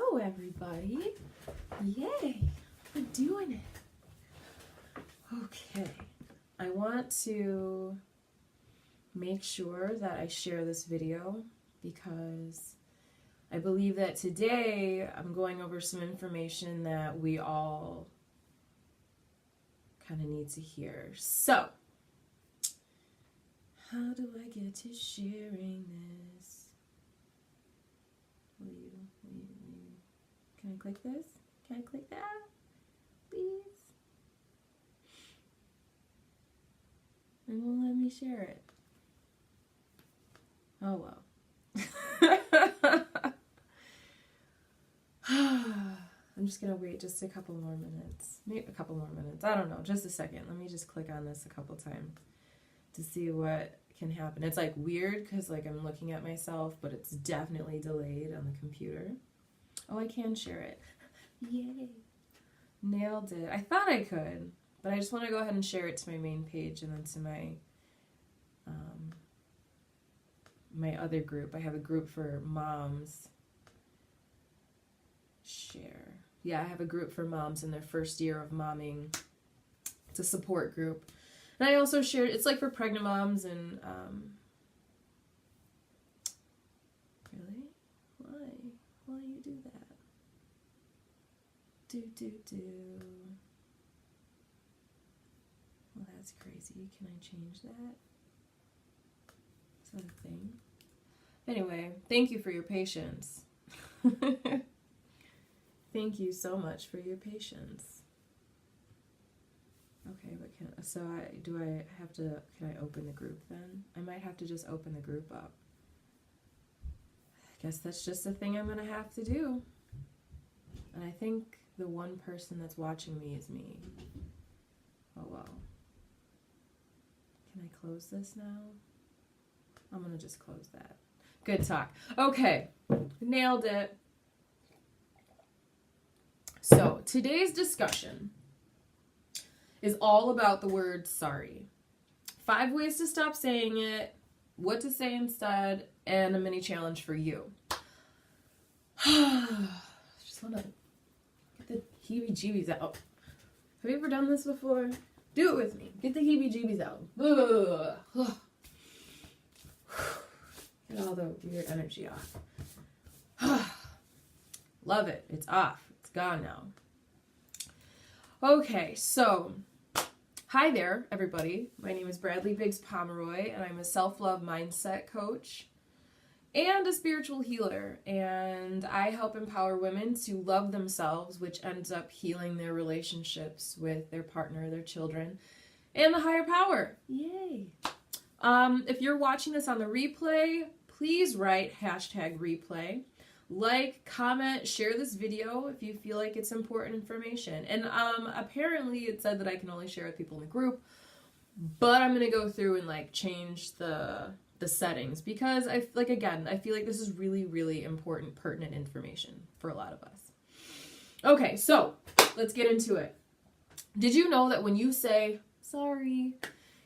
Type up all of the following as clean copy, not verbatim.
Hello, everybody. Yay, we're doing it. Okay, I want to make sure that I share this video because I believe that today I'm going over some information that we all kind of need to hear. So, how do I get to sharing this? Can I click this? Can I click that? Please? It won't let me share it. Oh well. I'm just gonna wait just a couple more minutes. Maybe a couple more minutes. I don't know. Just a second. Let me just click on this a couple times to see what can happen. It's like weird because like I'm looking at myself, but it's definitely delayed on the computer. Oh, I can share it. Yay. Nailed it. I thought I could, but I just want to go ahead and share it to my main page and then to my my other group. I have a group for moms. Share. Yeah, I have a group for moms in their first year of momming. It's a support group. And I also shared, it's like for pregnant moms and, really? Why you do that? Well, that's crazy. Can I change that? Is that a thing? Anyway, thank you for your patience. Thank you so much for your patience. Okay, but can I open the group then? I might have to just open the group up. I guess that's just a thing I'm gonna have to do. And I think the one person that's watching me is me. Oh well. Can I close this now? I'm gonna just close that. Good talk. Okay, nailed it. So today's discussion is all about the word sorry. 5 ways to stop saying it, what to say instead, and a mini challenge for you. Just want to get the heebie-jeebies out. Have you ever done this before? Do it with me. Get the heebie-jeebies out. Get all the weird energy off. Love it. It's off. It's gone now. Okay, so hi there, everybody. My name is Bradley Biggs-Pomeroy, and I'm a self-love mindset coach and a spiritual healer. And I help empower women to love themselves, which ends up healing their relationships with their partner, their children, and the higher power. Yay! If you're watching this on the replay, please write #replay. Like, comment, share this video if you feel like it's important information. And apparently it said that I can only share with people in the group, but I'm gonna go through and like change the settings because I feel like this is really, really important, pertinent information for a lot of us. Okay, so let's get into it. Did you know that when you say sorry,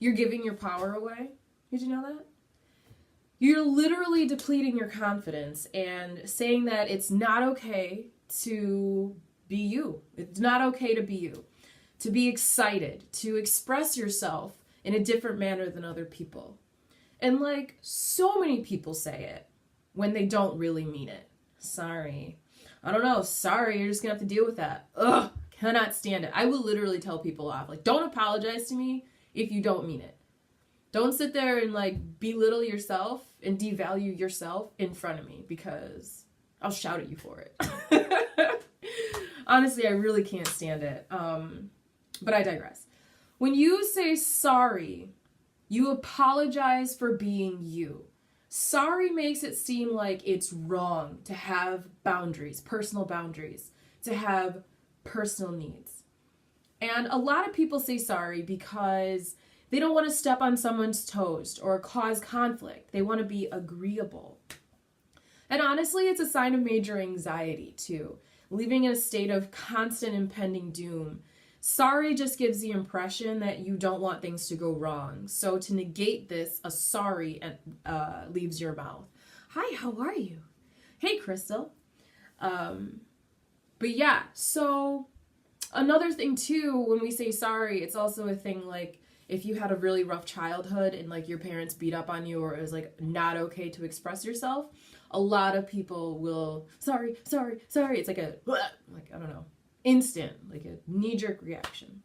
you're giving your power away? Did you know that? You're literally depleting your confidence and saying that it's not okay to be you. It's not okay to be you. To be excited, to express yourself in a different manner than other people. And like so many people say it when they don't really mean it. Sorry. I don't know. Sorry, you're just gonna have to deal with that. Ugh, cannot stand it. I will literally tell people off. Like, don't apologize to me if you don't mean it. Don't sit there and like belittle yourself and devalue yourself in front of me because I'll shout at you for it. Honestly, I really can't stand it. But I digress. When you say sorry, you apologize for being you. Sorry makes it seem like it's wrong to have boundaries, personal boundaries, to have personal needs. And a lot of people say sorry because they don't want to step on someone's toes or cause conflict. They want to be agreeable. And honestly, it's a sign of major anxiety too, living in a state of constant impending doom. Sorry just gives the impression that you don't want things to go wrong. So to negate this, a sorry leaves your mouth. Hi, how are you? Hey, Crystal. But yeah, so another thing too, when we say sorry, it's also a thing like if you had a really rough childhood and like your parents beat up on you or it was like not okay to express yourself, a lot of people will, sorry. It's like I don't know, instant, like a knee-jerk reaction.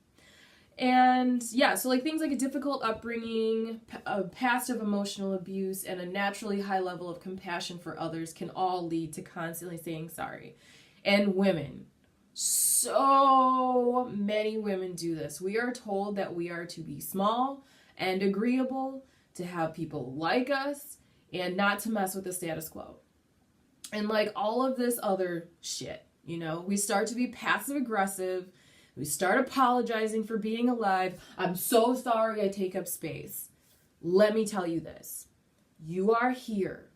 And yeah, so like things like a difficult upbringing, a past of emotional abuse, and a naturally high level of compassion for others can all lead to constantly saying sorry. And women, so many women do this. We are told that we are to be small and agreeable, to have people like us, and not to mess with the status quo. And like all of this other shit, you know, we start to be passive aggressive. We start apologizing for being alive. I'm so sorry I take up space. Let me tell you this. You are here.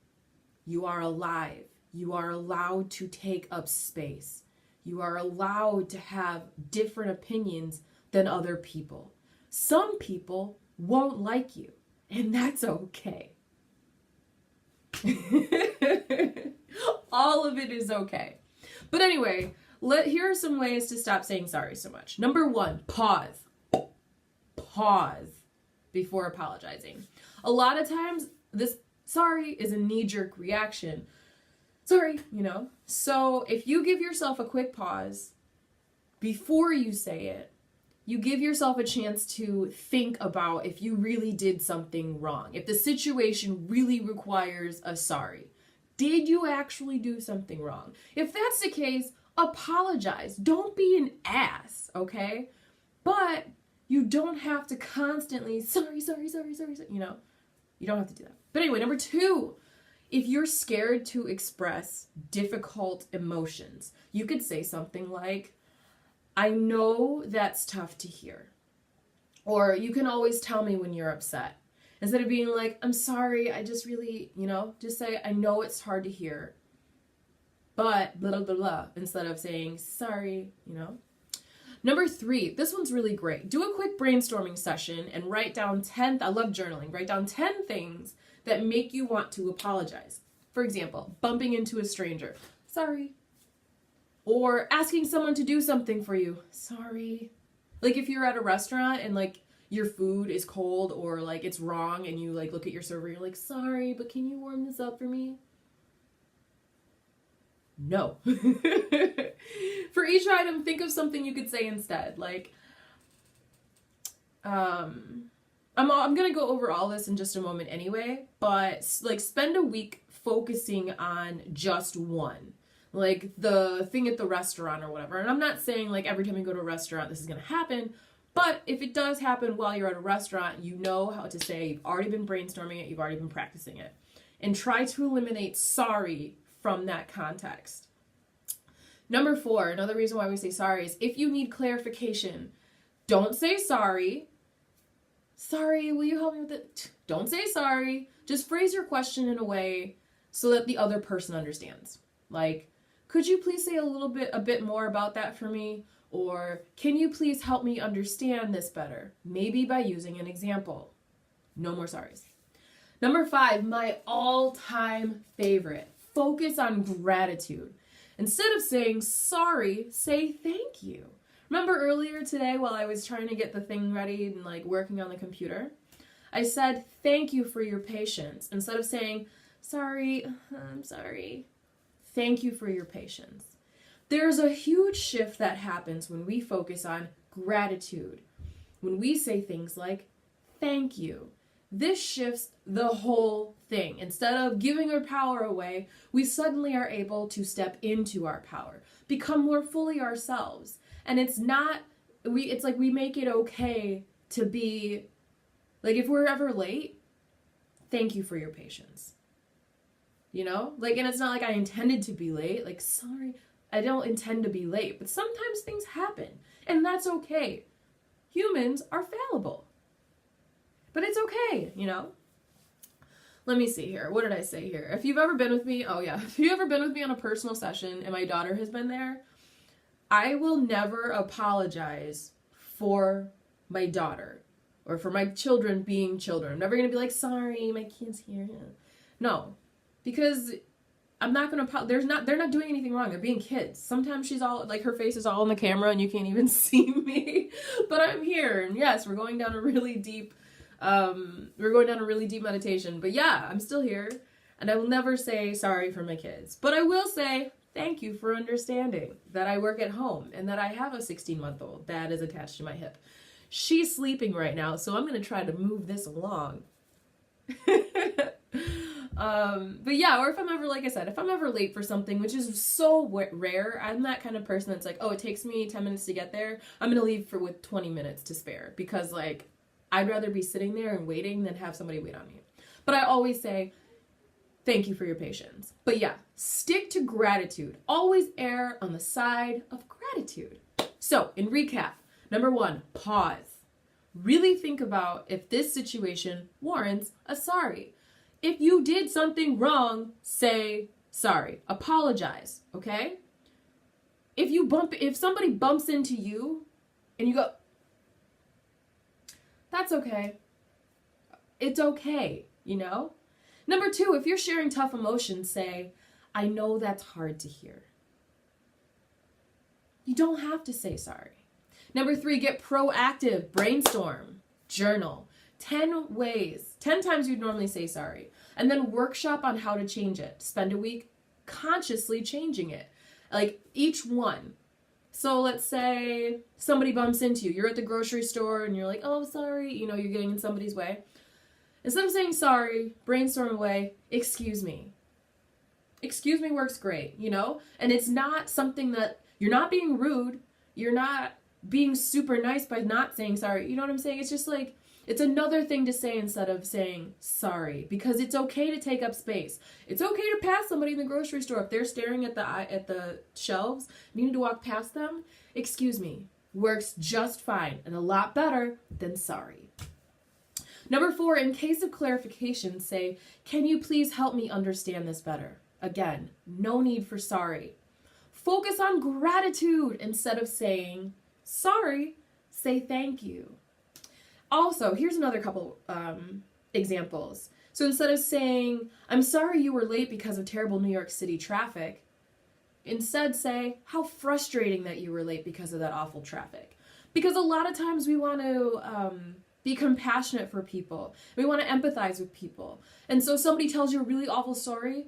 You are alive. You are allowed to take up space. You are allowed to have different opinions than other people. Some people won't like you, and that's okay. All of it is okay. But anyway, here are some ways to stop saying sorry so much. Number 1, pause. Pause before apologizing. A lot of times, this sorry is a knee-jerk reaction. Sorry, you know. So if you give yourself a quick pause before you say it, you give yourself a chance to think about if you really did something wrong. If the situation really requires a sorry. Did you actually do something wrong? If that's the case, apologize. Don't be an ass, okay? But you don't have to constantly, sorry, you know? You don't have to do that. But anyway, number 2, if you're scared to express difficult emotions, you could say something like, I know that's tough to hear. Or you can always tell me when you're upset. Instead of being like, I'm sorry, I just really, you know, just say, I know it's hard to hear, but blah, blah, blah, blah, instead of saying, sorry, you know. Number 3, this one's really great. Do a quick brainstorming session and write down 10, I love journaling, write down 10 things that make you want to apologize. For example, bumping into a stranger, sorry. Or asking someone to do something for you, sorry. Like if you're at a restaurant and like your food is cold or like it's wrong and you like look at your server, you're like, sorry, but can you warm this up for me? No. For each item, think of something you could say instead. Like, I'm going to go over all this in just a moment anyway, but like spend a week focusing on just one. Like the thing at the restaurant or whatever. And I'm not saying like every time you go to a restaurant this is going to happen, but if it does happen while you're at a restaurant, you know how to say, you've already been brainstorming it, you've already been practicing it. And try to eliminate sorry from that context. Number 4, another reason why we say sorry is if you need clarification, don't say sorry. Sorry, will you help me with it? Don't say sorry. Just phrase your question in a way so that the other person understands. Like, could you please say a bit more about that for me? Or can you please help me understand this better? Maybe by using an example. No more sorries. Number 5, my all-time favorite. Focus on gratitude. Instead of saying sorry, say thank you. Remember earlier today while I was trying to get the thing ready and like working on the computer? I said thank you for your patience. Instead of saying sorry, I'm sorry. Thank you for your patience. There's a huge shift that happens when we focus on gratitude. When we say things like, thank you. This shifts the whole thing. Instead of giving our power away, we suddenly are able to step into our power, become more fully ourselves. And it's like we make it okay to be, like if we're ever late, thank you for your patience. You know? Like, and it's not like I intended to be late. Like, sorry, I don't intend to be late. But sometimes things happen. And that's okay. Humans are fallible. But it's okay, you know? Let me see here. What did I say here? If you've ever been with me, if you've ever been with me on a personal session and my daughter has been there, I will never apologize for my daughter or for my children being children. I'm never going to be like, sorry, my kid's here. No, because I'm not going to, they're not doing anything wrong. They're being kids. Sometimes she's all, like her face is all in the camera and you can't even see me, but I'm here. And yes, we're going down a really deep meditation, but yeah, I'm still here and I will never say sorry for my kids, but I will say thank you for understanding that I work at home and that I have a 16-month-old that is attached to my hip. She's sleeping right now, so I'm going to try to move this along. But yeah, or if I'm ever, like I said, if I'm ever late for something, which is so rare, I'm that kind of person that's like, oh, it takes me 10 minutes to get there. I'm going to leave with 20 minutes to spare because like, I'd rather be sitting there and waiting than have somebody wait on me. But I always say, thank you for your patience. But yeah, stick to gratitude. Always err on the side of gratitude. So in recap, number 1, pause. Really think about if this situation warrants a sorry. If you did something wrong, say sorry. Apologize, okay? If somebody bumps into you and you go, that's okay. It's okay, you know? Number 2, if you're sharing tough emotions, say, I know that's hard to hear. You don't have to say sorry. Number 3, get proactive, brainstorm, journal. 10 times you'd normally say sorry. And then workshop on how to change it. Spend a week consciously changing it. Like each one. So let's say somebody bumps into you. You're at the grocery store and you're like, oh, sorry. You know, you're getting in somebody's way. Instead of saying sorry, brainstorm away, excuse me. Excuse me works great, you know? And it's not something that, you're not being rude. You're not being super nice by not saying sorry. You know what I'm saying? It's just like, it's another thing to say instead of saying sorry, because it's okay to take up space. It's okay to pass somebody in the grocery store. If they're staring at the shelves, you need to walk past them. Excuse me, works just fine and a lot better than sorry. Number 4, in case of clarification, say, can you please help me understand this better? Again, no need for sorry. Focus on gratitude. Instead of saying sorry, say thank you. Also, here's another couple examples. So instead of saying, I'm sorry you were late because of terrible New York City traffic, instead say, how frustrating that you were late because of that awful traffic. Because a lot of times we want to be compassionate for people. We want to empathize with people. And so somebody tells you a really awful story,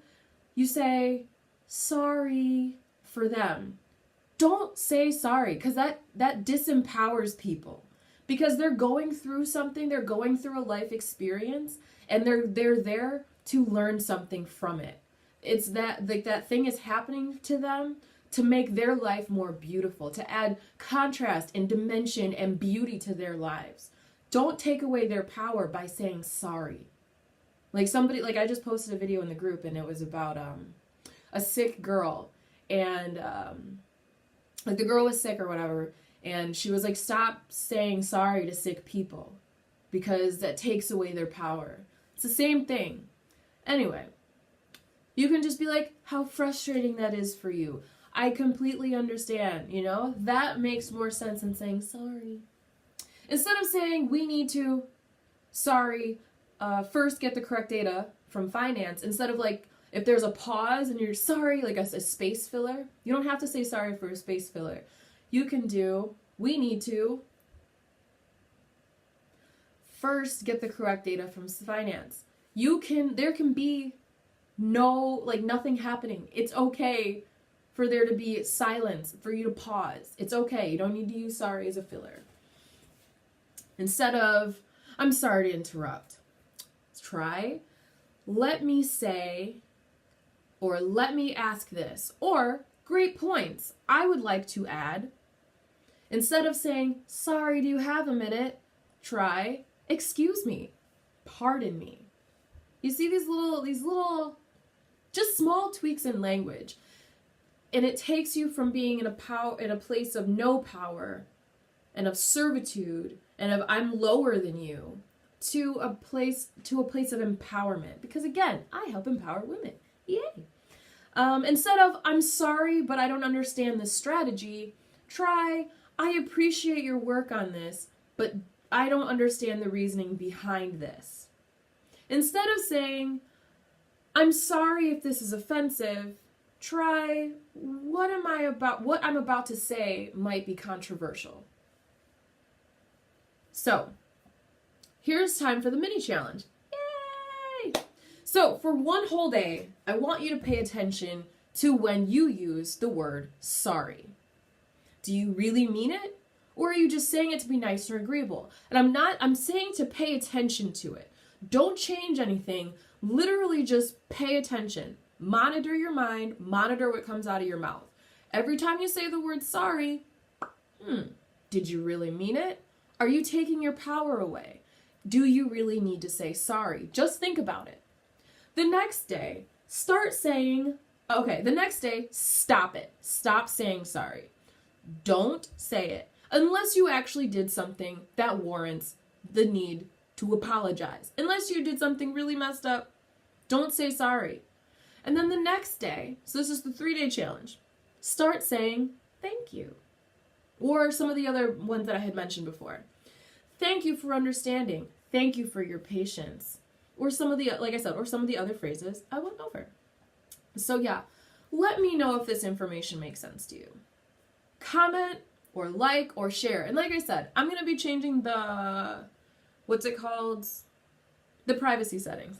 you say, sorry for them. Don't say sorry, because that disempowers people. Because they're going through something, they're going through a life experience, and they're there to learn something from it. It's that, like, that thing is happening to them to make their life more beautiful, to add contrast and dimension and beauty to their lives. Don't take away their power by saying sorry. Like I just posted a video in the group, and it was about a sick girl, and like the girl was sick or whatever, and she was like, stop saying sorry to sick people because that takes away their power. It's the same thing. Anyway, you can just be like, how frustrating that is for you. I completely understand, you know? That makes more sense than saying sorry. Instead of saying we need to, first get the correct data from finance, instead of like, if there's a pause and you're sorry, like a space filler, you don't have to say sorry for a space filler. You can do, we need to first get the correct data from finance. There can be nothing happening. It's okay for there to be silence, for you to pause. It's okay. You don't need to use sorry as a filler. Instead of, I'm sorry to interrupt, try, let me say, or let me ask this, or great points, I would like to add. Instead of saying, sorry, do you have a minute? Try, excuse me, pardon me. You see these little, just small tweaks in language. And it takes you from being in a place of no power and of servitude and of I'm lower than you to a place of empowerment. Because again, I help empower women. Yay. Instead of, I'm sorry, but I don't understand this strategy, try, I appreciate your work on this, but I don't understand the reasoning behind this. Instead of saying, I'm sorry if this is offensive. Try, what I'm about to say might be controversial. So, here's time for the mini challenge. Yay! So, for one whole day, I want you to pay attention to when you use the word sorry. Do you really mean it? Or are you just saying it to be nice or agreeable? And I'm saying to pay attention to it. Don't change anything. Literally just pay attention. Monitor your mind. Monitor what comes out of your mouth. Every time you say the word sorry, did you really mean it? Are you taking your power away? Do you really need to say sorry? Just think about it. The next day, stop it. Stop saying sorry. Don't say it. Unless you actually did something that warrants the need to apologize. Unless you did something really messed up, don't say sorry. And then the next day, so this is the 3-day challenge, start saying thank you. Or some of the other ones that I had mentioned before. Thank you for understanding. Thank you for your patience. Or some of the, like I said, or some of the other phrases I went over. So yeah, let me know if this information makes sense to you. Comment or like or share. And like I said, I'm going to be changing the, the privacy settings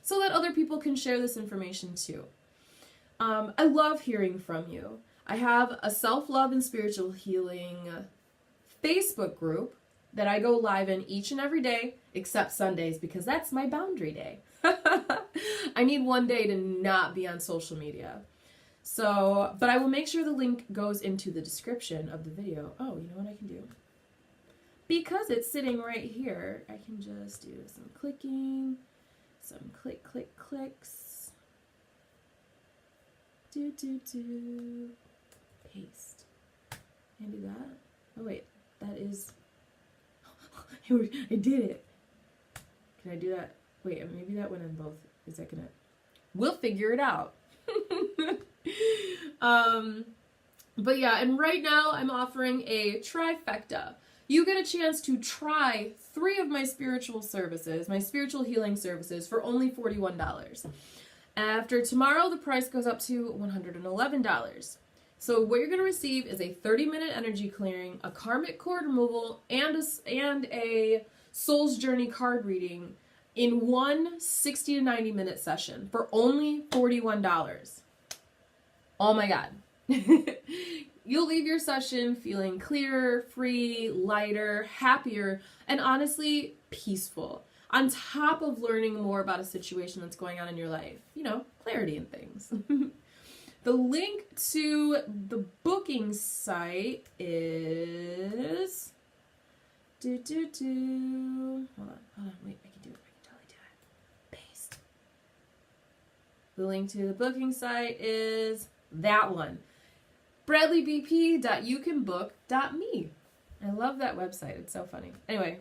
so that other people can share this information too. I love hearing from you. I have a self-love and spiritual healing Facebook group that I go live in each and every day, except Sundays, because that's my boundary day. I need one day to not be on social media. So, but I will make sure the link goes into the description of the video. Oh, you know what I can do? Because it's sitting right here, I can just do some clicking, some clicks. Paste. Can I do that? Oh wait, that is, I did it. Can I do that? Wait, maybe that went in both. Is that gonna, we'll figure it out. But yeah, and right now I'm offering a trifecta. You get a chance to try 3 of my spiritual services, my spiritual healing services, for only $41. After tomorrow, the price goes up to $111. So what you're going to receive is a 30-minute energy clearing, a karmic cord removal, and a soul's journey card reading in one 60 to 90-minute session for only $41. Oh my God. You'll leave your session feeling clearer, free, lighter, happier, and honestly, peaceful. On top of learning more about a situation that's going on in your life. You know, clarity and things. The link to the booking site is... Hold on, wait, I can totally do it. Paste. The link to the booking site is that one. bradleybp.youcanbook.me. I love that website. It's so funny. Anyway.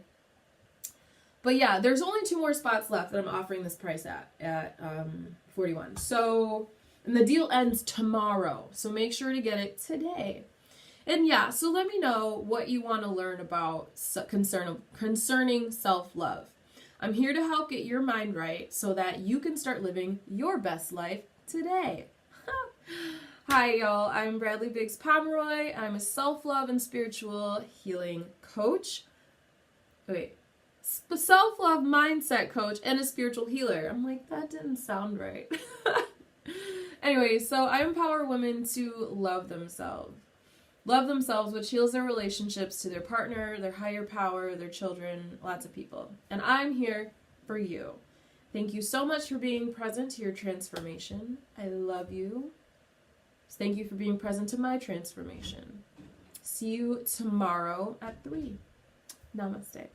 But yeah, there's only 2 more spots left that I'm offering this price at $41. So, and the deal ends tomorrow. So make sure to get it today. And yeah, so let me know what you want to learn about concerning self-love. I'm here to help get your mind right so that you can start living your best life today. Hi, y'all. I'm Bradley Biggs-Pomeroy. I'm a self-love and spiritual healing coach. Self-love mindset coach and a spiritual healer. I'm like, that didn't sound right. Anyway, so I empower women to love themselves. Love themselves, which heals their relationships to their partner, their higher power, their children, lots of people. And I'm here for you. Thank you so much for being present to your transformation. I love you. Thank you for being present to my transformation. See you tomorrow at 3. Namaste.